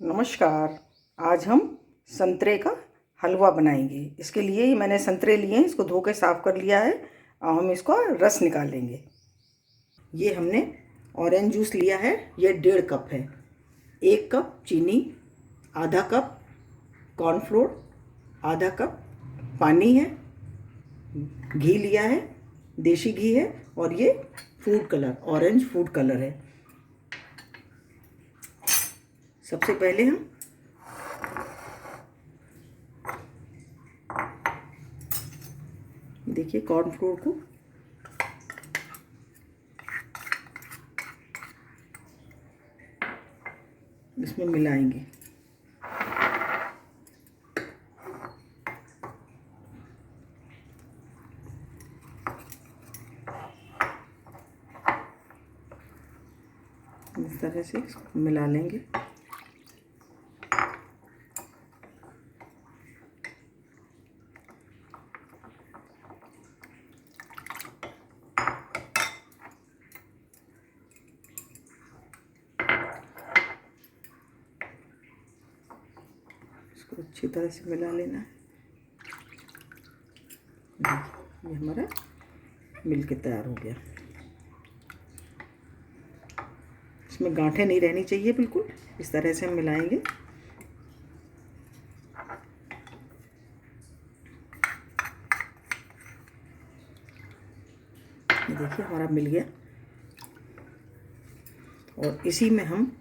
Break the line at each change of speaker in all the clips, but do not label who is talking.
नमस्कार। आज हम संतरे का हलवा बनाएंगे। इसके लिए ही मैंने संतरे लिए हैं, इसको धो के साफ़ कर लिया है और हम इसको रस निकालेंगे। ये हमने ऑरेंज जूस लिया है, ये 1.5 कप है। 1 कप चीनी, आधा कप कॉर्नफ्लोर, आधा कप पानी है, घी लिया है, देसी घी है और ये food colour, orange food colour है। सबसे पहले हम देखिए कॉर्नफ्लोर को इसमें मिलाएंगे। इस तरह से इसको मिला लेंगे। इसको अच्छी तरह से मिला लेना है। ये हमारा मिल के तैयार हो गया। इसमें गांठें नहीं रहनी चाहिए, बिल्कुल इस तरह से हम मिलाएंगे। ये देखिए हमारा मिल गया और इसी में हम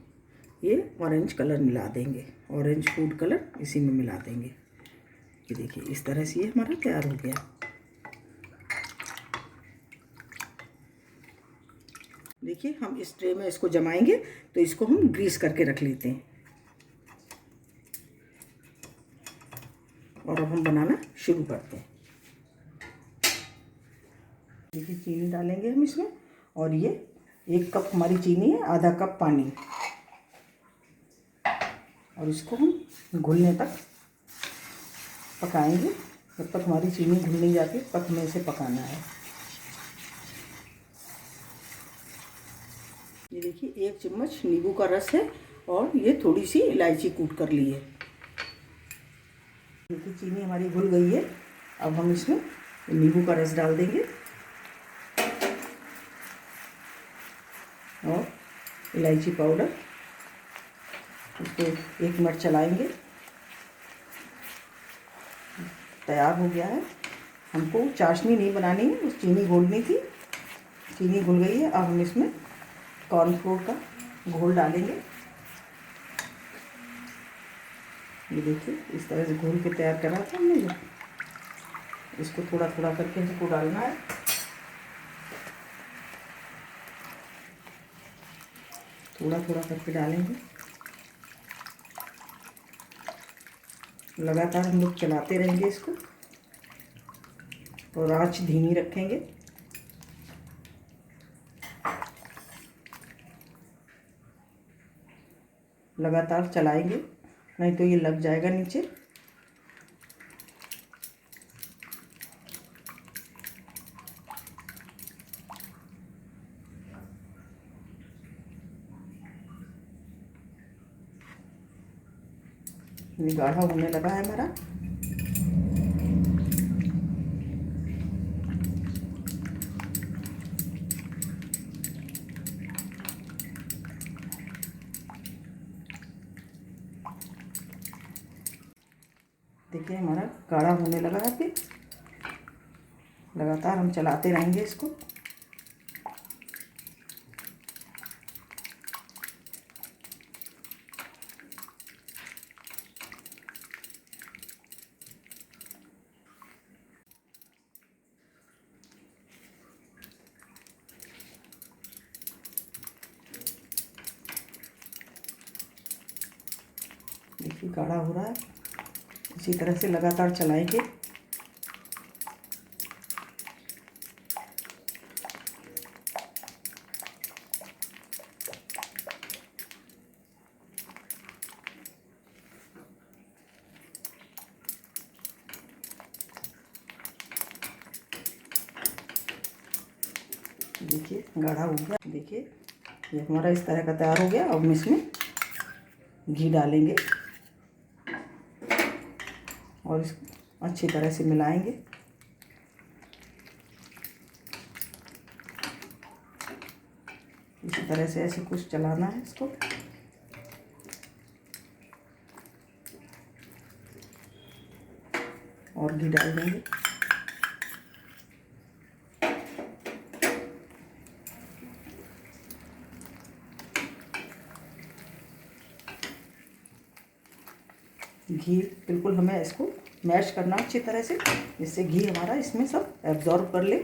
ये ऑरेंज कलर मिला देंगे, ऑरेंज फूड कलर इसी में मिला देंगे। ये देखिए इस तरह से ये हमारा तैयार हो गया। देखिए हम इस ट्रे में इसको जमाएंगे, तो इसको हम ग्रीस करके रख लेते हैं और अब हम बनाना शुरू करते हैं। देखिए चीनी डालेंगे हम इसमें और ये 1 कप हमारी चीनी है, आधा कप पानी और इसको हम घुलने तक पकाएंगे। जब तक हमारी चीनी घुल नहीं जाती तब तक हमें इसे पकाना है। ये देखिए 1 चम्मच नींबू का रस है और ये थोड़ी सी इलायची कूट कर ली है। देखिए चीनी हमारी घुल गई है। अब हम इसमें नींबू का रस डाल देंगे और इलायची पाउडर, इसको 1 मिनट चलाएंगे। तैयार हो गया है। हमको चाशनी नहीं बनानी है, बस चीनी घोलनी थी। चीनी घुल गई है। अब हम इसमें कॉर्नफ्लोर का घोल डालेंगे। ये देखिए इस तरह से घोल के तैयार करा था हमने। जो इसको थोड़ा थोड़ा करके हमको डालना है। थोड़ा थोड़ा करके डालेंगे। लगातार हम लोग चलाते रहेंगे इसको और आंच धीमी रखेंगे। लगातार चलाएंगे, नहीं तो ये लग जाएगा नीचे। ये गाढ़ा होने लगा है हमारा। देखिए हमारा गाढ़ा होने लगा है। फिर लगातार हम चलाते रहेंगे इसको। देखिए गाढ़ा हो रहा है। इसी तरह से लगातार चलाएंगे। देखिए गाढ़ा हो गया। देखिए ये हमारा इस तरह का तैयार हो गया। अब हम इसमें घी डालेंगे और इसको अच्छी तरह से मिलाएंगे। इसी तरह से ऐसे कुछ चलाना है इसको। और घी डाल देंगे। घी बिल्कुल हमें इसको मैश करना अच्छी तरह से, जिससे घी हमारा इसमें सब एब्जॉर्ब कर ले।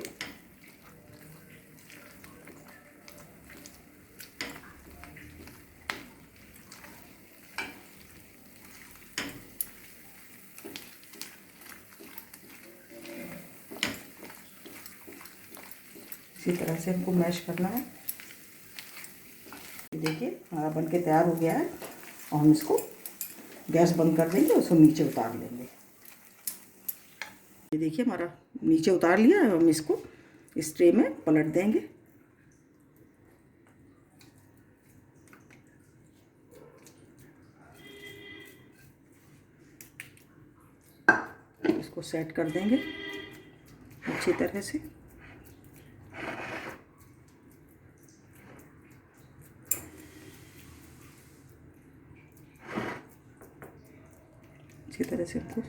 इसी तरह से हमको मैश करना है। देखिए हमारा बनके तैयार हो गया है और हम इसको गैस बंद कर देंगे, उसको नीचे उतार लेंगे। ये देखिए हमारा नीचे उतार लिया है। हम इसको इस ट्रे में पलट देंगे। इसको सेट कर देंगे अच्छी तरह से। अच्छी तरह से हमको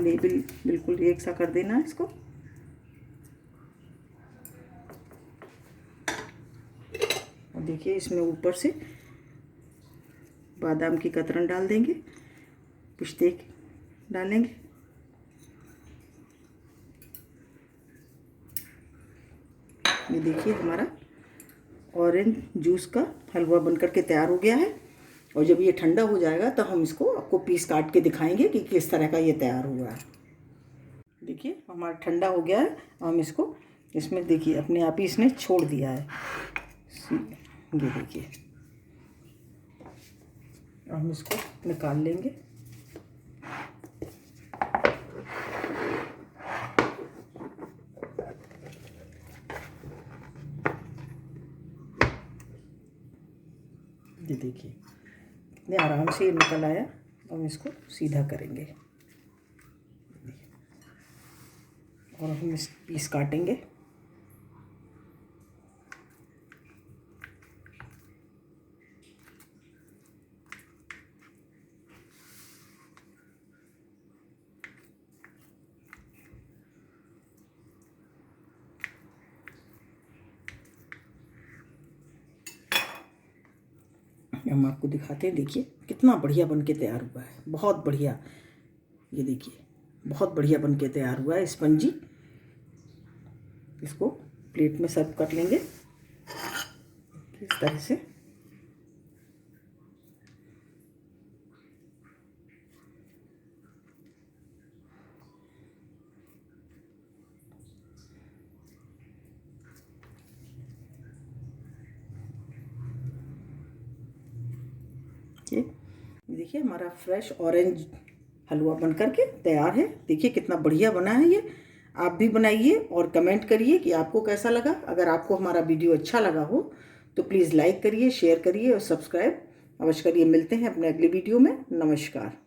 लेबल बिल्कुल एक सा कर देना है इसको। और देखिए इसमें ऊपर से बादाम की कतरन डाल देंगे, पिस्ते डालेंगे। ये देखिए हमारा ऑरेंज जूस का हलवा बनकर के तैयार हो गया है। और जब ये ठंडा हो जाएगा तो हम इसको आपको पीस काट के दिखाएंगे कि किस तरह का ये तैयार हुआ है। देखिए हमारा ठंडा हो गया है। हम इसको इसमें देखिए अपने आप ही इसने छोड़ दिया है। ये देखिए हम इसको निकाल लेंगे। ये देखिए कितने आराम से ये निकल आया। हम इसको सीधा करेंगे और हम इस पीस काटेंगे। हम आपको दिखाते हैं। देखिए कितना बढ़िया बनके तैयार हुआ है, बहुत बढ़िया। ये देखिए बहुत बढ़िया बनके तैयार हुआ है स्पंजी। इसको प्लेट में सर्व कर लेंगे इस तरह से। ये देखिए हमारा फ्रेश ऑरेंज हलवा बनकर के तैयार है। देखिए कितना बढ़िया बना है ये। आप भी बनाइए और कमेंट करिए कि आपको कैसा लगा। अगर आपको हमारा वीडियो अच्छा लगा हो तो प्लीज़ लाइक करिए, शेयर करिए और सब्सक्राइब अवश्य करिए। मिलते हैं अपने अगले वीडियो में। नमस्कार।